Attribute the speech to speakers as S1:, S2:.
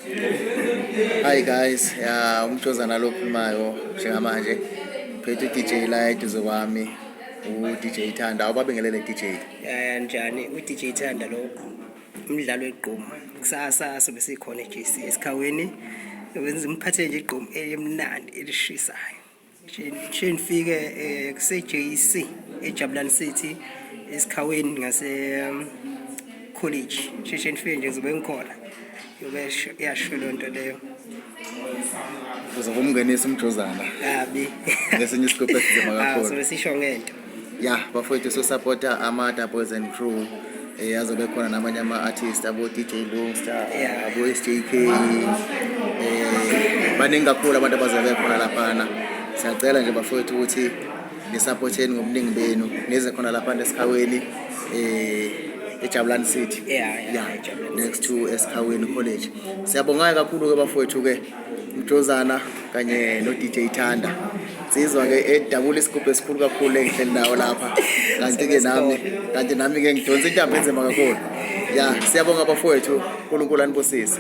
S1: Hi guys, Mjozana lo khulumayo njengamanje phethe DJ la eduze kwami DJ Thanda awubabingelele DJ.
S2: Njani DJ Thanda lo umdlalo weqomo kusasa sobe sikhona eJC esikhaweni wenza imphathe nje iqomo emnandi elishisayo nje nifike kuse JC eJabulani City esikhaweni ngase college nje nifike nje zobe ngikhona yobe yasho lonto leyo
S1: Uzokumngenisa uMjozana
S2: habi
S1: ngesinye isikhathi sizema kakhulu.
S2: so sisho ngento
S1: Bafowethu so supporta ama Boys and Crew azobe khona namanye ama-artist abo DJ Longstar abo SJK baningi kakhulu abantu abazobe khona laphana. Siyacela nje bafowethu ukuthi nisupporteni ngobuningi benu nize khona lapha esikhaweni eJabulani City next to esikhaweni college. Siyabonga kakhulu ke bafowethu ke Mjozana kanye no DJ Thanda sizwa ke edabula isigubhu esikhulu kakhulu engihleli nawo lapha kanti nami ke ngidonsa intambo enzima kakhulu. Siyabonga bafowethu, uNkulunkulu anibusise.